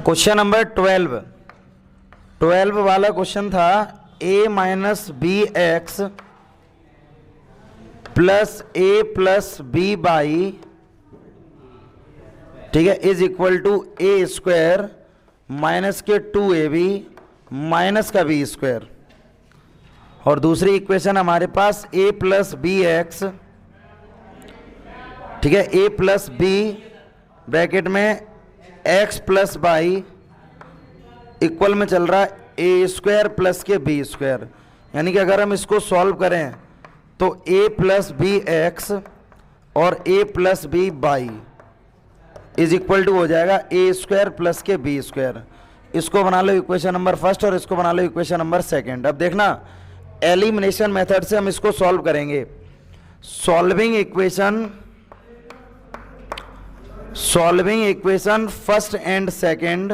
Question number 12 वाला question था a minus B X plus A plus B Y, ठीक है, is equal to A square minus के 2ab minus का B square. और दूसरी इक्वेशन हमारे पास a प्लस बी एक्स, ठीक है, a प्लस बी ब्रैकेट में x प्लस बाई इक्वल में चल रहा है ए स्क्वायर प्लस के बी स्क्वायर। यानी कि अगर हम इसको सॉल्व करें तो a प्लस बी एक्स और a plus B by is equal to हो जाएगा ए स्क्वायर प्लस के बी स्क्वायर। इसको बना लो इक्वेशन नंबर फर्स्ट और इसको बना लो इक्वेशन नंबर सेकंड। अब देखना एलिमिनेशन मेथड से हम इसको सॉल्व करेंगे। Solving equation first and second,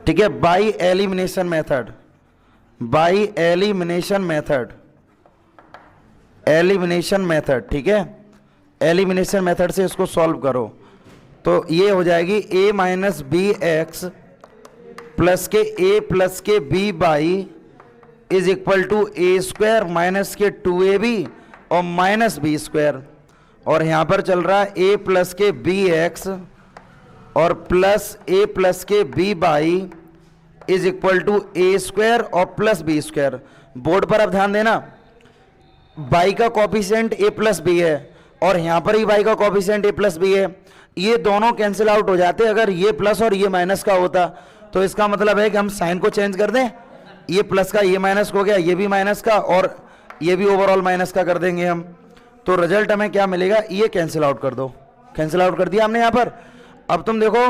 ठीक है, बाय एलिमिनेशन मेथड, ठीक है। एलिमिनेशन मेथड से इसको सॉल्व करो तो ये हो जाएगी a minus B X plus के B by is equal to A square minus के 2ab और माइनस बी स्क्वायर। और यहाँ पर चल रहा है a प्लस के बी एक्स और प्लस a प्लस के B by is equal to A square और प्लस बी स्क्वायर। बोर्ड पर अब ध्यान देना, बाई का कॉफिशिएंट a प्लस बी है और यहाँ पर ही बाई का कॉफिशिएंट a प्लस बी है। ये दोनों कैंसिल आउट हो जाते। अगर ये प्लस और ये माइनस का होता तो इसका मतलब है कि हम साइन को चेंज कर दें, ये प्लस का ये माइनस हो गया, ये भी माइनस का और ये भी ओवरऑल माइनस का कर देंगे हम। तो रिजल्ट हमें क्या मिलेगा, ये कैंसिल आउट कर दो। कैंसिल आउट कर दिया हमने यहाँ पर। अब तुम देखो,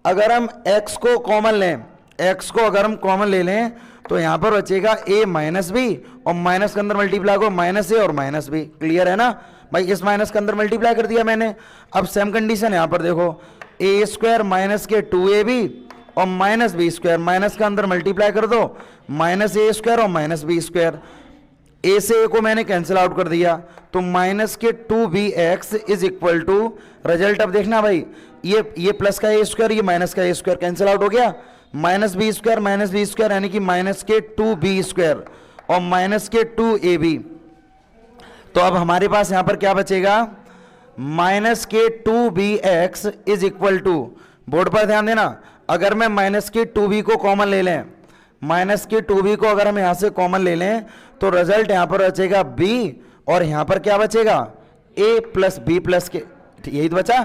अगर हम x को कॉमन लें, x को अगर हम कॉमन ले लें तो यहाँ पर बचेगा a माइनस बी और माइनस के अंदर मल्टीप्लाई को माइनस ए और माइनस बी। क्लियर है ना भाई, इस माइनस के अंदर मल्टीप्लाई कर दिया मैंने। अब सेम कंडीशन यहाँ पर देखो, ए स्क्वायर माइनस के 2ab और माइनस बी स्क्वायर, माइनस का अंदर मल्टीप्लाई कर दो, माइनस ए स्क्वायर और माइनस बी स्क्वायर। ए से ए को मैंने कैंसिल आउट कर दिया तो माइनस के 2bx is equal to, result अब देखना भाई, ये प्लस का ए स्क्वायर, ये माइनस का ए स्क्वायर कैंसिल आउट हो गया, माइनस बी स्क्वायर यानी कि माइनस के 2b स्क्वायर और माइनस के 2ab। तो अब हमारे पास यहां पर क्या बचेगा, माइनस के 2bx is equal to, board पर ध्यान देना, अगर मैं माइनस के 2b को कॉमन ले लें, माइनस के 2b को अगर हम यहां से कॉमन ले लें तो रिजल्ट यहां पर बचेगा b और यहां पर क्या बचेगा a प्लस बी प्लस के, यही तो बचा।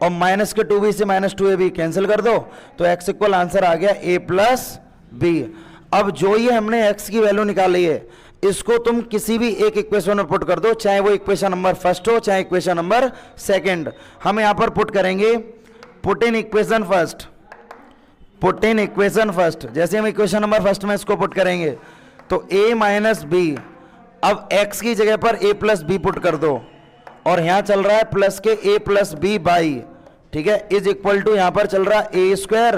और माइनस के 2b से माइनस 2ab कैंसिल कर दो तो x इक्वल आंसर आ गया a प्लस बी। अब जो ये हमने x की वैल्यू निकाली है इसको तुम किसी भी एक इक्वेशन में पुट कर दो, चाहे वो इक्वेशन नंबर फर्स्ट हो चाहे इक्वेशन नंबर सेकंड। हम यहां पर पुट करेंगे पुट इन इक्वेशन फर्स्ट। जैसे हम इक्वेशन नंबर फर्स्ट में इसको पुट करेंगे तो a माइनस बी, अब x की जगह पर a प्लस बी पुट कर दो और यहां चल रहा है प्लस के a प्लस बी बाई, ठीक है, इज इक्वल टू यहां पर चल रहा है a स्क्वायर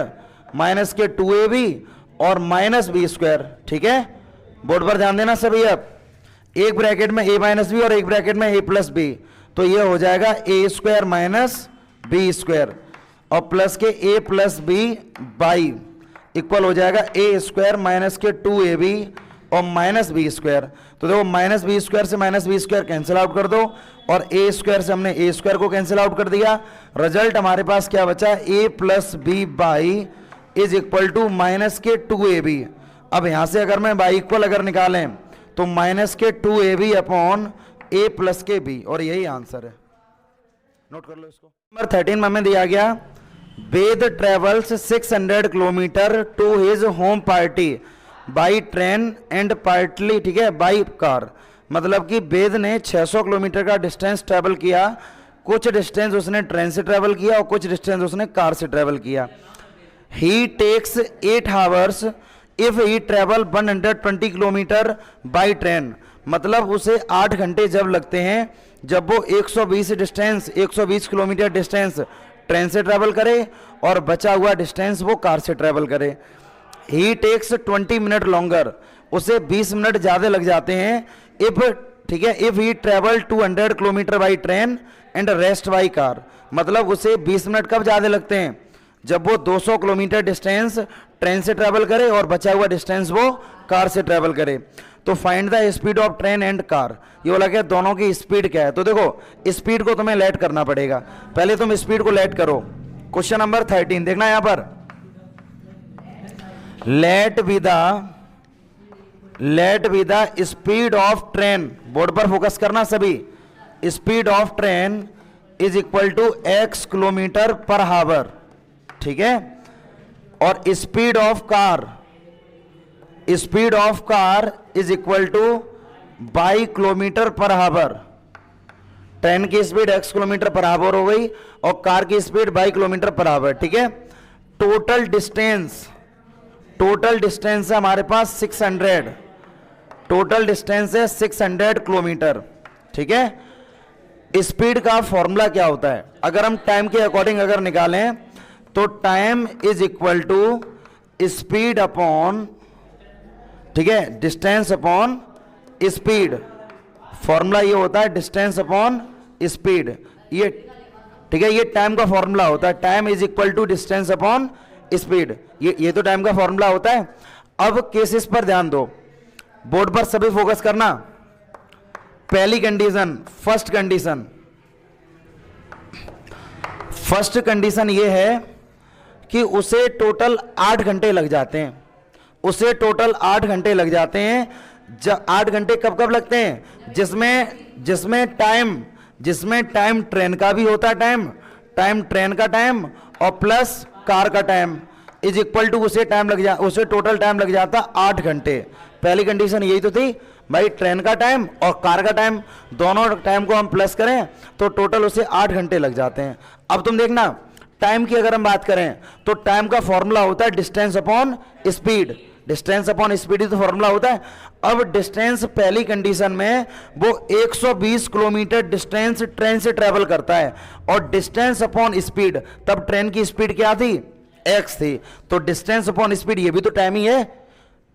माइनस के 2ab और माइनस बी स्क्वायर, ठीक है। बोर्ड पर ध्यान देना सभी। अब एक ब्रैकेट में a माइनस बी और एक ब्रैकेट में a प्लस बी, तो ये हो जाएगा a square minus B square और प्लस के a plus B Y equal हो जाएगा a स्क्वायर माइनस के 2ab और माइनस बी स्क्वायर। तो देखो माइनस बी स्क्वायर से minus B square cancel out कर दो और a स्क्वायर से हमने a स्क्वायर को कैंसिल आउट कर दिया। रिजल्ट हमारे पास क्या बचा, a plus B by is equal to minus के 2ab। अब यहां से अगर मैं बाई इक्वल अगर निकालें तो माइनस के 2ab अपॉन a प्लस के b, और यही आंसर है। नोट कर लो इसको। नंबर 13 में हमें दिया गया, Ved travels 600 kilometre to his home party by train and partly, ठीक है, बाई कार। मतलब कि वेद ने 600 किलोमीटर का डिस्टेंस ट्रेवल किया, कुछ डिस्टेंस उसने ट्रेन से ट्रेवल किया और कुछ डिस्टेंस उसने कार से ट्रेवल किया। He takes 8 hours if he travel 120 kilometre by train. मतलब उसे 8 घंटे जब लगते हैं जब वो 120 किलोमीटर डिस्टेंस ट्रेन से ट्रेवल करे और बचा हुआ डिस्टेंस वो कार से ट्रेवल करे। ही टेक्स 20 मिनट लॉन्गर, उसे 20 मिनट ज़्यादा लग जाते हैं इफ, ठीक है, if he travel 200 kilometre by train and rest by car. मतलब उसे 20 मिनट कब ज़्यादा लगते हैं, जब वो 200 किलोमीटर डिस्टेंस ट्रेन से ट्रेवल करे और बचा हुआ डिस्टेंस वो कार से ट्रेवल करे। तो find the speed of train and car, ये बोला क्या दोनों की स्पीड क्या है। तो देखो स्पीड को तुम्हें लेट करना पड़ेगा, पहले तुम स्पीड को लेट करो। क्वेश्चन नंबर 13 देखना यहां पर, let be the speed of train, board पर फोकस करना सभी, speed of train is equal to x kilometre per hour, ठीक है। और speed of car is equal to Y kilometre per hour. Train की speed x kilometre per hour हो गई और कार की speed by kilometre per hour, ठीक है। टोटल डिस्टेंस है हमारे पास 600, टोटल डिस्टेंस है 600 किलोमीटर, ठीक है। स्पीड का फॉर्मूला क्या होता है, अगर हम टाइम के अकॉर्डिंग अगर निकालें तो time is equal to speed upon, ठीक है, डिस्टेंस अपॉन स्पीड। फॉर्मूला ये होता है डिस्टेंस अपॉन स्पीड, ये ठीक है, ये टाइम का फॉर्मूला होता है, time is equal to distance upon speed, ये तो टाइम का फॉर्मूला होता है। अब केसेस पर ध्यान दो, बोर्ड पर सभी फोकस करना। पहली कंडीशन, फर्स्ट कंडीशन ये है कि उसे टोटल 8 घंटे लग जाते हैं, 8 घंटे कब लगते हैं, जिसमें टाइम ट्रेन का भी होता है, टाइम ट्रेन का टाइम और प्लस कार का टाइम इज इक्वल टू उसे टोटल टाइम लग जाता 8 घंटे। पहली कंडीशन यही तो थी भाई, ट्रेन का टाइम और कार का टाइम दोनों टाइम को हम प्लस करें तो टोटल उसे 8 घंटे लग जाते हैं। अब तुम देखना टाइम की अगर हम बात करें तो टाइम का फॉर्मूला होता है डिस्टेंस अपॉन स्पीड, ही तो फॉर्मूला होता है। अब डिस्टेंस पहली कंडीशन में वो 120 किलोमीटर डिस्टेंस ट्रेन से ट्रेवल करता है और डिस्टेंस अपॉन स्पीड, तब ट्रेन की स्पीड क्या थी, x थी, तो डिस्टेंस अपॉन स्पीड ये भी तो टाइम ही है,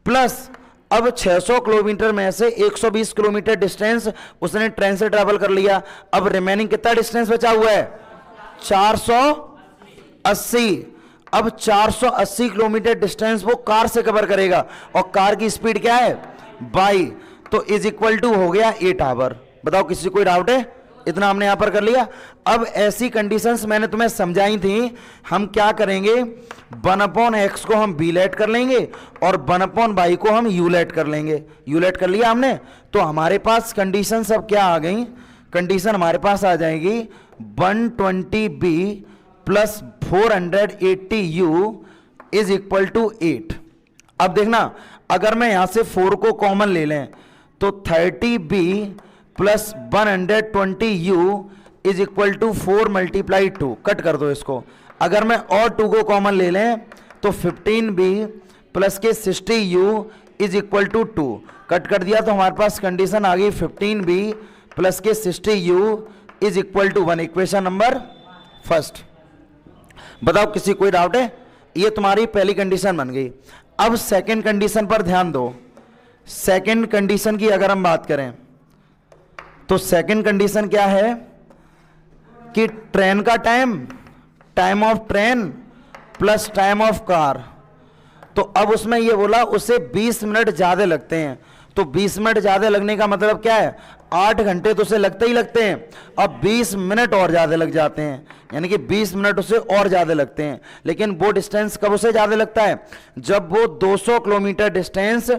प्लस अब 600 किलोमीटर में से 120 किलोमीटर डिस्टेंस उसने ट्रेन से ट्रेवल कर लिया, अब रिमेनिंग कितना डिस्टेंस बचा हुआ है, 480। अब 480 किलोमीटर डिस्टेंस वो कार से कवर करेगा और कार की स्पीड क्या है, बाई, तो इज इक्वल टू हो गया 8 आवर। बताओ किसी कोई डाउट है, इतना हमने यहां पर कर लिया। अब ऐसी कंडीशंस मैंने तुम्हें समझाई थी, हम क्या करेंगे 1/x को हम b लेट कर लेंगे और 1/y को हम u लेट कर लेंगे। u लेट कर लिया हमने, तो हमारे पास कंडीशन सब क्या आ गई, कंडीशन हमारे पास आ जाएगी 120b plus 480u is equal to 8। अब देखना अगर मैं यहां से 4 को कॉमन ले लें तो 30b plus 120u is equal to 4 multiply 2, cut कर दो इसको। अगर मैं और 2 को कॉमन ले लें तो 15b प्लस के 60u is equal to 2, cut कर दिया तो हमारे पास कंडीशन आ गई 15b प्लस के 60u is equal to 1, equation number first. बताओ किसी कोई डाउट है, ये तुम्हारी पहली कंडीशन बन गई। अब सेकंड कंडीशन पर ध्यान दो, सेकंड कंडीशन की अगर हम बात करें तो सेकंड कंडीशन क्या है कि ट्रेन का time of train plus time of car, तो अब उसमें ये बोला उसे 20 मिनट ज्यादा लगते हैं, तो 20 मिनट ज्यादा लगने का मतलब क्या है, 8 घंटे तो उसे लगते ही लगते हैं, अब 20 मिनट और ज्यादा लग जाते हैं, यानी कि 20 मिनट उसे और ज्यादा लगते हैं। लेकिन वो डिस्टेंस कब उसे ज्यादा लगता है, जब वो 200 किलोमीटर डिस्टेंस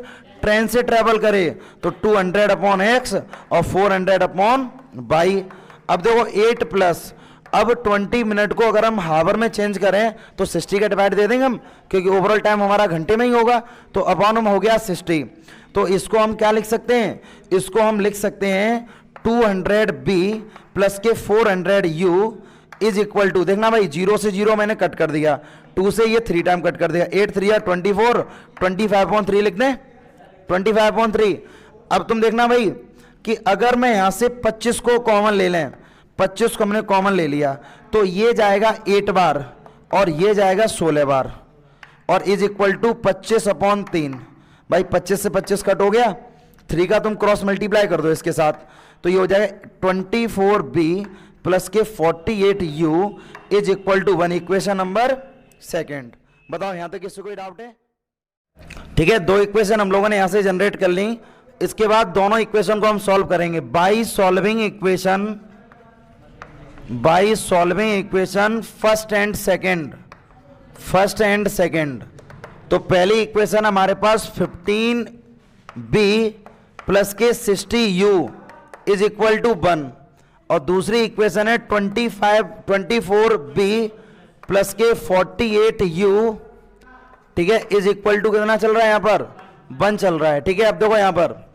ट्रेन से ट्रेवल करे, तो 200/x और 400/y। अब देखो 8 प्लस, अब 20 मिनट को अगर हम हावर में चेंज करें तो 60 का डिवाइड दे देंगे हम, क्योंकि ओवरऑल टाइम हमारा घंटे में ही होगा, तो अपॉन हो गया 60। तो इसको हम क्या लिख सकते हैं, इसको हम लिख सकते हैं 200b प्लस के 400u इज इक्वल टू, देखना भाई 0 से 0 मैंने कट कर दिया, 2 से ये 3 टाइम कट कर दिया, 8 3 24, 25/3 लिख दें, 25/3। अब तुम देखना भाई कि अगर मैं यहां से 25 को कॉमन ले लें, 25 को हमने कॉमन ले लिया तो ये जाएगा 8 बार और ये जाएगा 16 बार और इज इक्वल टू 25/3। भाई 25 से 25 कट हो गया, 3 का तुम क्रॉस मल्टीप्लाई कर दो इसके साथ, तो ये हो जाएगा 24b प्लस के 48u is equal to 1, equation number second. बताओ यहां तक किसी कोई डाउट है? ठीक है, दो इक्वेशन हम लोगों ने यहां से जनरेट कर ली। इसके बाद दोनों इक्वेशन को हम सॉल्व करेंगे bye solving equation first and second. तो पहली इक्वेशन हमारे पास 15b प्लस के 60u इज इक्वल टू 1 और दूसरी इक्वेशन है 24b प्लस के 48u, ठीक है, इज इक्वल टू कितना चल रहा है यहां पर? 1 चल रहा है। ठीक है, अब देखो यहां पर,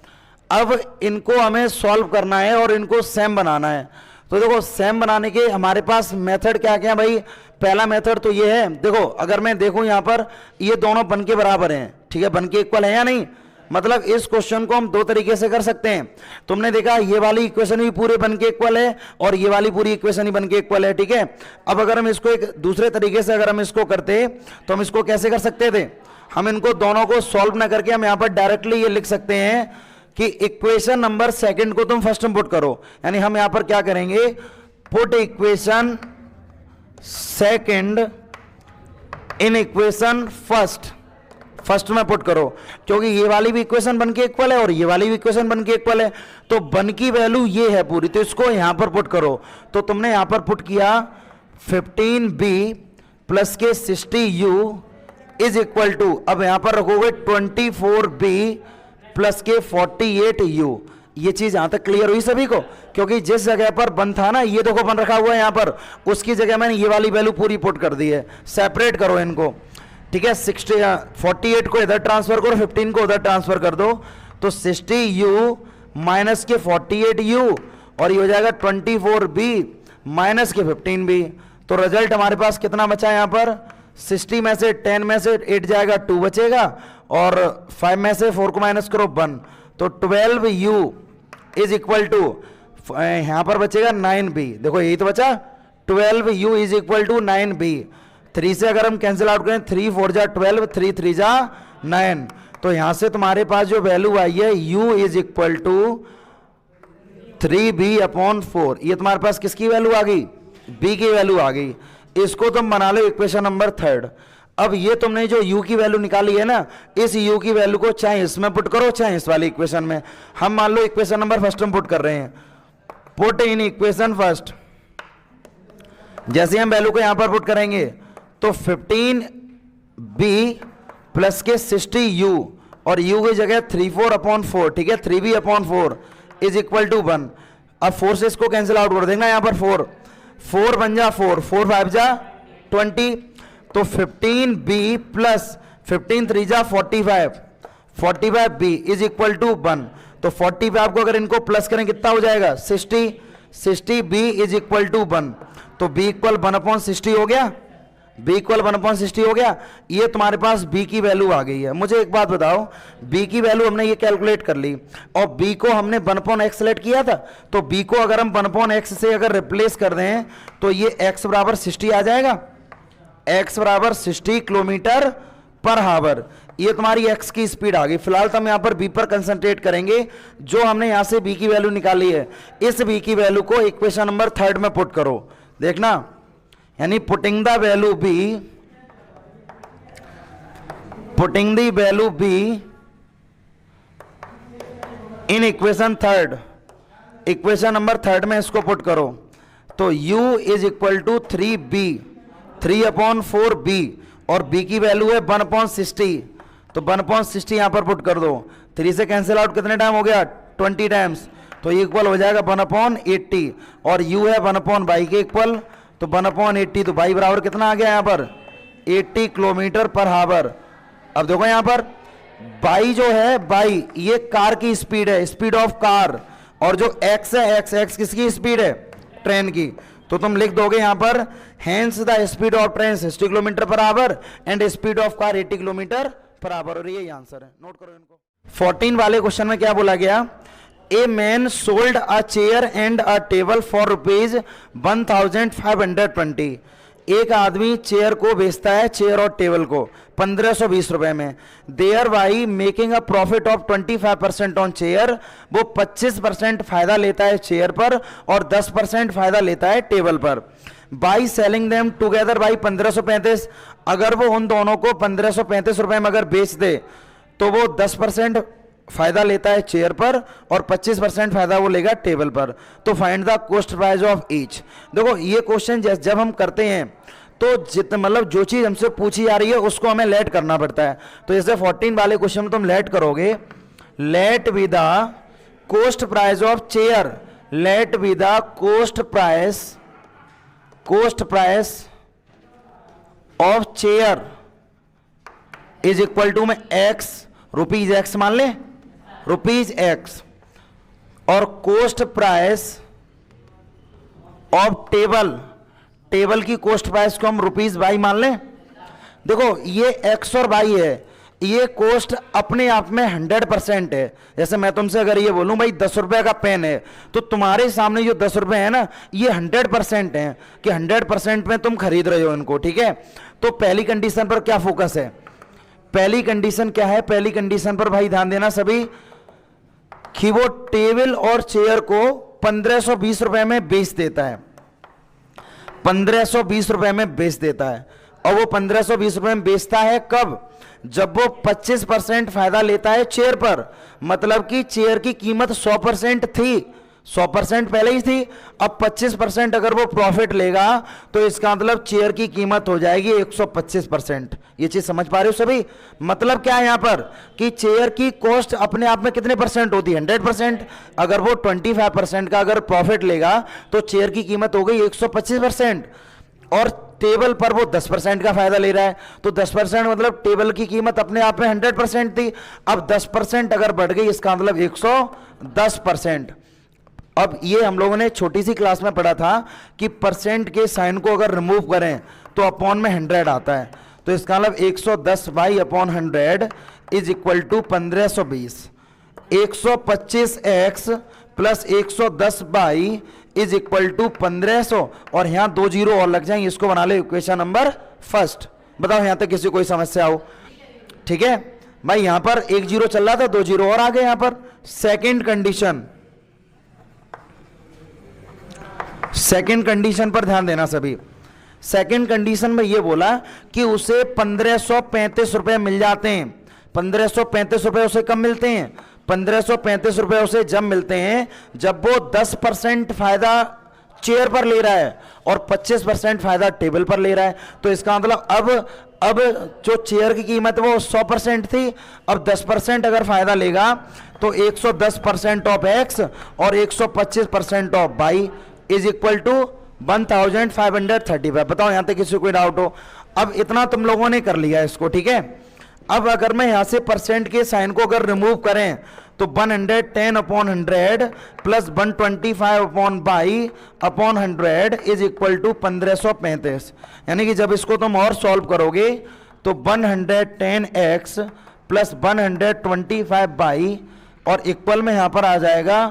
अब इनको हमें सॉल्व करना है और इनको सेम बनाना है। तो देखो सेम बनाने के हमारे पास मेथड क्या क्या भाई? पहला मेथड तो ये है, देखो अगर मैं देखूं यहां पर ये दोनों बन के बराबर हैं, ठीक है, बन के इक्वल है या नहीं? मतलब इस क्वेश्चन को हम दो तरीके से कर सकते हैं। तुमने देखा ये वाली इक्वेशन भी पूरे बन के इक्वल है और ये वाली पूरी इक्वेशन ही बन के इक्वल है। ठीक है, अब अगर हम इसको एक दूसरे तरीके से अगर हम इसको करते तो हम इसको कैसे कर सकते थे? हम इनको दोनों को सॉल्व ना करके हम यहां पर डायरेक्टली ये लिख सकते हैं कि इक्वेशन नंबर सेकंड को तुम फर्स्ट में पुट करो। यानी हम यहां पर क्या करेंगे? Put equation second in equation first में पुट करो, क्योंकि ये वाली भी इक्वेशन बन के इक्वल है और ये वाली भी इक्वेशन बन के इक्वल है। तो बन की वैल्यू ये है पूरी, तो इसको यहां पर पुट करो। तो तुमने यहां पर पुट किया 15b प्लस के 60u इज इक्वल टू, अब यहां पर रखोगे 24b प्लस के 48u। ये चीज यहां तक क्लियर हुई सभी को? क्योंकि जिस जगह पर बन था ना, ये देखो बन रखा हुआ है यहां पर, उसकी जगह मैंने ये वाली वैल्यू पूरी पुट कर दी है। सेपरेट करो इनको, ठीक है, 48 को इधर ट्रांसफर करो, 15 को उधर ट्रांसफर कर दो, तो 60u माइनस के 48u और ये हो जाएगा 24b माइनस के 15b। तो रिजल्ट हमारे पास कितना बचा है यहां पर? 60 में से 10 में से 8 जाएगा, 2 बचेगा और 5 में से 4 को माइनस करो 1, तो 12u इज इक्वल टू, यहां पर बचेगा 9b। देखो यही तो बचा, 12u is equal to 9b। 3 से अगर हम कैंसिल आउट करें, 3 4 जा 12, 3 3 जा 9, तो यहां से तुम्हारे पास जो वैल्यू आई है u is equal to 3b/4। ये तुम्हारे पास किसकी वैल्यू आ गई? b की वैल्यू आ गई। इसको तुम बना लो इक्वेशन नंबर 3। अब ये तुमने जो u की वैल्यू निकाली है ना, इस u की वैल्यू को चाहे इसमें पुट करो चाहे इस वाली इक्वेशन में। हम मान लो इक्वेशन नंबर फर्स्ट में पुट कर रहे हैं, पुट इन इक्वेशन फर्स्ट। जैसे हम वैल्यू को यहां पर पुट करेंगे तो 15b प्लस के 60u और u की जगह 34/4, ठीक है, 3b/4 इज इक्वल टू 1। अब 4 से इसको कैंसिल आउट कर देंगे, यहां पर 4 बन जा 4 5 जा 20, तो 15b प्लस 15 3 जा 45b इज इक्वल टू 1। तो 45 को अगर इनको प्लस करें कितना हो जाएगा? 60b is equal to 1। तो b इक्वल 1/60 हो गया, b इक्वल 1/60 हो गया। ये तुम्हारे पास b की वैल्यू आ गई है। मुझे एक बात बताओ, b की वैल्यू हमने ये कैलकुलेट कर ली और b को हमने 1/x सेलेक्ट किया था, तो b को अगर हम 1/x से अगर रिप्लेस कर दें तो ये x बराबर 60 आ जाएगा, x बराबर 60 किलोमीटर पर हावर। ये तुम्हारी x की स्पीड आ गई। फिलहाल तो हम यहां पर b पर कंसंट्रेट करेंगे। जो हमने यहां से b की वैल्यू निकाली है, इस b की वैल्यू को इक्वेशन नंबर 3 में पुट करो। देखना, यानी putting the value b in equation 3, equation number 3 में इसको पुट करो। तो u is equal to 3/4b और b की वैल्यू है 1/60, तो 1/60 यहां पर पुट कर दो। 3 से कैंसिल आउट कितने टाइम हो गया? 20 टाइम्स, तो इक्वल हो जाएगा 1/80 और u है 1/बाई के इक्वल, तो 1/80, तो बाई बराबर कितना आ गया यहां पर? 80 किलोमीटर पर हावर। अब देखो यहां पर बाई जो है, बाई ये कार की स्पीड है, स्पीड ऑफ कार, और जो x है, x किसकी स्पीड है? ट्रेन की। तो तुम लिख दोगे यहां पर, hence the speed of train 60 kilometre per hour and speed of car 80 kilometre per hour. और ये आंसर है, नोट करो इनको। 14 वाले क्वेश्चन में क्या बोला गया? A man sold a chair and a table for ₹1520। एक आदमी चेयर को बेचता है, चेयर और टेबल को 1520 रुपए में। Thereby making a profit of 25% on chair. वो 25% फायदा लेता है चेयर पर और 10% फायदा लेता है टेबल पर। By selling them together by 1535। अगर वो उन दोनों को 1535 रुपए में अगर बेच दे तो वो 10% फायदा लेता है चेयर पर और 25% फायदा वो लेगा टेबल पर। तो find the cost price of each. देखो ये क्वेश्चन जब हम करते हैं तो मतलब जो चीज हमसे पूछी जा रही है उसको हमें लेट करना पड़ता है। तो जैसे 14 वाले क्वेश्चन में तुम लेट करोगे, let with the cost price of chair, let with the cost price of chair is equal to में एक्स, रुपीज एक्स मान ले, रुपीज एक्स, और cost price of table, table की कॉस्ट प्राइस को हम रुपीज बाई मान लें। देखो ये एक्स और बाई है, ये कॉस्ट अपने आप में 100% है। जैसे मैं तुमसे अगर ये बोलूं भाई 10 रुपए का पेन है, तो तुम्हारे सामने जो 10 रुपए है ना, ये 100% है कि 100% में तुम खरीद रहे हो इनको, ठीक है। तो पहली कंडीशन पर क्या फोकस है, पहली कंडीशन क्या है, पहली कंडीशन पर भाई ध्यान देना सभी कि वो टेबल और चेयर को 1520 रुपए में बेच देता है, 1520 रुपए में बेच देता है। और वो 1520 रुपए में बेचता है कब, जब वो 25% फायदा लेता है चेयर पर। मतलब कि चेयर की कीमत 100% थी, 100% पहले ही थी, अब 25% अगर वो प्रॉफिट लेगा तो इसका मतलब चेयर की कीमत हो जाएगी 125%। ये चीज समझ पा रहे हो सभी। मतलब क्या है यहां पर कि चेयर की कॉस्ट अपने आप में कितने परसेंट होती है, 100%। अगर वो 25% का अगर प्रॉफिट लेगा तो चेयर की कीमत हो गई 125%, और टेबल पर वो 10% का फायदा ले रहा है। तो 10% मतलब टेबल की कीमत अपने आप में 100% थी, अब 10% अगर बढ़ गई इसका मतलब 110%। अब ये हम लोगों ने छोटी सी क्लास में पढ़ा था कि परसेंट के साइन को अगर रिमूव करें तो अपॉन में 100 आता है। तो इसका मतलब 110 Y upon 100 is equal to 1520। 125x plus 110 Y is equal to 1500, और यहां 2 जीरो और लग जाएंगे, इसको बना लो इक्वेशन नंबर फर्स्ट। बताओ यहां तक किसी कोई समस्या हो, ठीक है भाई। यहां पर 1 जीरो चल रहा था, 2 जीरो और आ गए यहां पर। सेकंड कंडीशन, सेकंड कंडीशन पर ध्यान देना सभी। सेकंड कंडीशन में यह बोला कि उसे 1535 रुपए मिल जाते हैं। 1535 रुपए उसे कब मिलते हैं, 1535 रुपए उसे जब मिलते हैं जब वो 10% फायदा चेयर पर ले रहा है और 25% फायदा टेबल पर ले रहा है। तो इसका मतलब अब जो चेयर की कीमत वो 100% थी, अब 10% अगर फायदा लेगा तो 110% ऑफ एक्स और 125% of Y is equal to 1535। बताओ यहां तक किसी कोई डाउट हो। अब इतना तुम लोगों ने कर लिया इसको, ठीक है। अब अगर मैं यहां से परसेंट के साइन को अगर रिमूव करें तो 110 upon 100 plus 125 upon Y upon 100 is equal to 1535। यानी कि जब इसको तुम और सॉल्व करोगे तो 110x प्लस 125 बाई और इक्वल में यहां पर आ जाएगा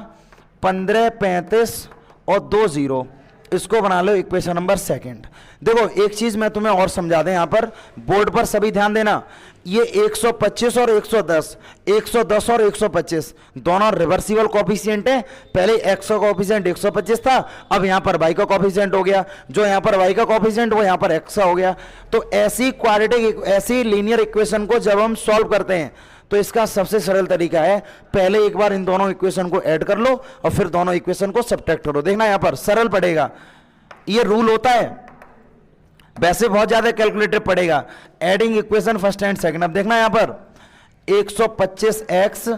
1535 और 2 जीरो। इसको बना लो इक्वेशन नंबर सेकंड। देखो एक चीज मैं तुम्हें और समझा दें, यहां पर बोर्ड पर सभी ध्यान देना। ये 125 और 110, 110 और 125 दोनों रिवर्सिबल कोएफिशिएंट है। पहले x का कोएफिशिएंट 125 था, अब यहां पर y का कोएफिशिएंट हो गया। जो यहां पर y का कोएफिशिएंट वो यहां पर x का हो गया। तो ऐसी क्वाड्रेटिक, ऐसी लीनियर इक्वेशन को जब हम सॉल्व करते हैं तो इसका सबसे सरल तरीका है पहले एक बार इन दोनों इक्वेशन को ऐड कर लो और फिर दोनों इक्वेशन को सब्ट्रैक्ट करो। देखना यहां पर सरल पड़ेगा, ये रूल होता है। वैसे बहुत ज्यादा कैलकुलेटर पड़ेगा। Adding equation first and second. अब देखना यहां पर 125x,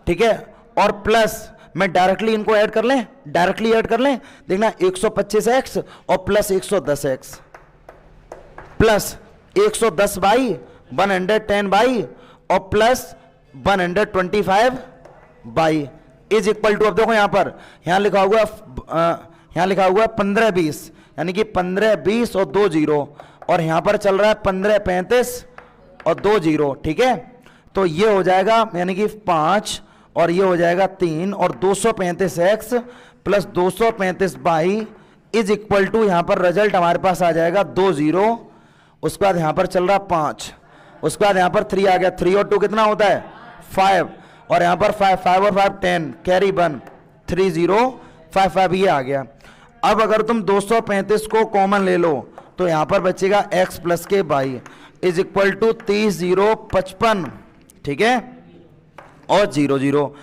ठीक है, और प्लस मैं डायरेक्टली इनको ऐड कर लें, डायरेक्टली ऐड कर लें। देखना 125x और plus 110x plus 110 by 110 by और plus 125 by is equal to, अब देखो यहां पर यहां लिखा हुआ 1520, यानी कि 1520 और 2 जीरो, और यहां पर चल रहा है 1535 और 2 जीरो, ठीक है। तो ये हो जाएगा यानी कि 5 और ये हो जाएगा 3 और 235x plus 235 Y is equal to, यहां पर रिजल्ट हमारे पास आ जाएगा 2 जीरो। उसके बाद यहां पर चल रहा 5, उसके बाद यहां पर 3 आ गया। 3 और 2 कितना होता है 5, और यहां पर 5 और 5 10 कैरी 1 3 0 5 5 ये आ गया। अब अगर तुम 235 को कॉमन ले लो तो यहां पर बचेगा x प्लस के बाई इज इक्वल टू 30 0 55, ठीक है, और 0 0।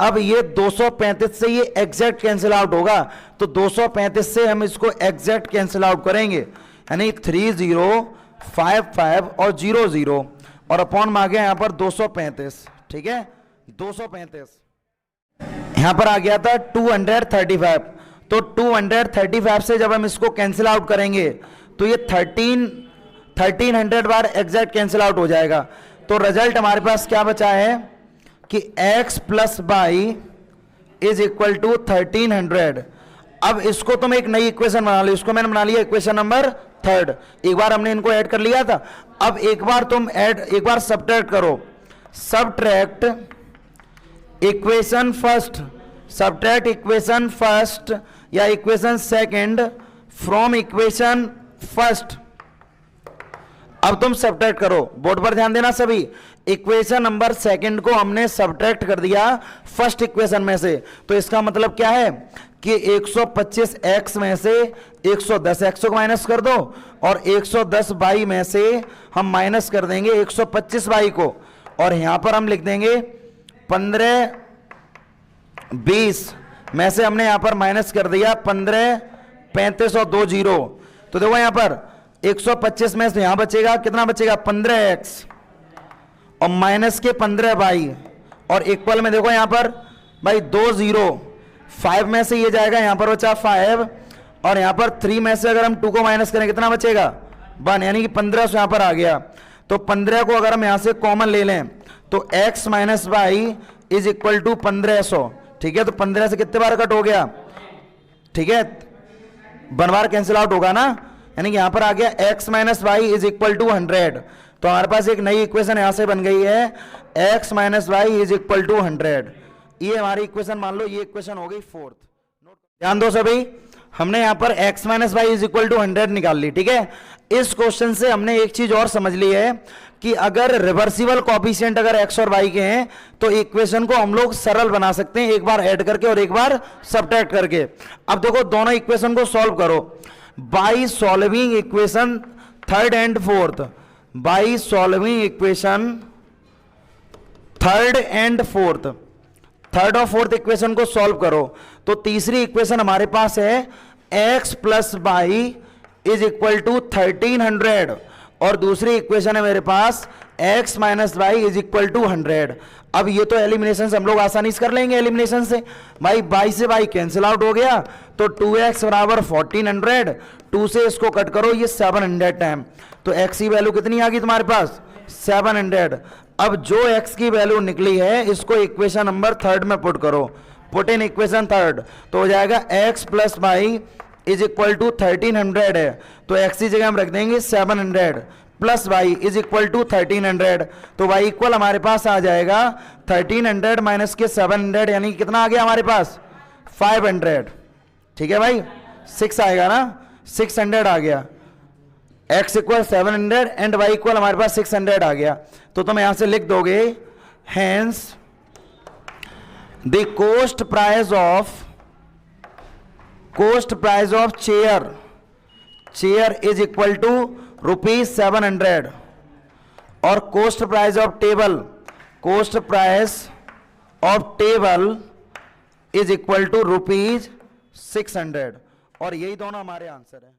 अब ये 235 से ये एग्जैक्ट कैंसिल आउट होगा, तो 235 से हम इसको एग्जैक्ट कैंसिल आउट करेंगे, यानी 3 0 5 5 और 0 0 और अपॉन में आ गया यहां पर 235, ठीक है, 235 यहां पर आ गया था 235। तो 235 से जब हम इसको कैंसिल आउट करेंगे तो ये 1300 बार एग्जैक्ट कैंसिल आउट हो जाएगा। तो रिजल्ट हमारे पास क्या बचा है कि x plus Y is equal to 1300। अब इसको तुम एक नई इक्वेशन बना लो, इसको मैंने बना लिया इक्वेशन नंबर 3। एक बार हमने इनको ऐड कर लिया था, अब एक बार तुम एक बार सब्ट्रैक्ट करो, subtract equation first, subtract equation first या equation second from equation first. अब तुम सब्ट्रैक्ट करो, बोर्ड पर ध्यान देना सभी। इक्वेशन नंबर सेकंड को हमने सब्ट्रैक्ट कर दिया फर्स्ट इक्वेशन में से, तो इसका मतलब क्या है कि 125x में से 110x को माइनस कर दो और 110y में से हम माइनस कर देंगे 125y को, और यहां पर हम लिख देंगे 15 20 में से हमने यहां पर माइनस कर दिया 15 35 और 2 0। तो देखो यहां पर 125 में से यहां बचेगा कितना, बचेगा 15x और माइनस के 15y और इक्वल में देखो यहां पर भाई 2 0, 5 में से ये जाएगा, यहां पर बचा 5 और यहां पर 3 में से अगर हम 2 को माइनस करें कितना बचेगा 1, यानी कि 1500 यहां पर आ गया। तो 15 को अगर हम यहां से कॉमन ले लें तो x minus Y is equal to 1500, ठीक है। तो 15 से कितने बार कट हो गया, ठीक है, 1 बार कैंसिल आउट होगा ना, यानी कि यहां पर आ गया x minus Y is equal to 100। तो हमारे पास एक नई इक्वेशन यहां से बन गई है x minus Y is equal to 100। ये हमारी इक्वेशन मान लो, ये इक्वेशन हो गई 4th। ध्यान दो सभी, हमने यहां पर x minus Y is equal to 100 निकाल ली, ठीक है। इस क्वेश्चन से हमने एक चीज और समझ ली है कि अगर रिवर्सिबल कोएफिशिएंट अगर x और y के हैं तो इक्वेशन को हम लोग सरल बना सकते हैं, एक बार ऐड करके और एक बार सब्ट्रैक्ट करके। अब देखो दोनों इक्वेशन को सॉल्व करो by solving equation third and fourth, by solving equation third and fourth, third और फोर्थ इक्वेशन को सॉल्व करो। तो तीसरी इक्वेशन हमारे पास है x plus Y is equal to 1300 और दूसरी इक्वेशन है मेरे पास x minus Y is equal to 100। अब ये तो एलिमिनेशन से हम लोग आसानी से कर लेंगे, एलिमिनेशन से भाई बाई से बाई कैंसिल आउट हो गया, तो 2x बराबर 1400, 2 से इसको कट करो ये 700 टाइम, तो x की वैल्यू कितनी आ गई तुम्हारे पास 700। अब जो x की वैल्यू निकली है इसको इक्वेशन नंबर 3 में पुट करो, पुट इन इक्वेशन 3, तो हो जाएगा x plus Y is equal to 1300 है, तो x की जगह हम रख देंगे 700 plus Y is equal to 1300, तो y इक्वल हमारे पास आ जाएगा 1300 माइनस के 700, यानी कितना आ गया हमारे पास 500, ठीक है भाई, 6 आएगा ना, 600 आ गया, x equal 700 and y equal हमारे पास 600 आ गया। तो तुम यहां से लिख दोगे hence the cost price of chair is equal to ₹700 और cost price of table is equal to ₹600, और यही दोनों हमारे आंसर है।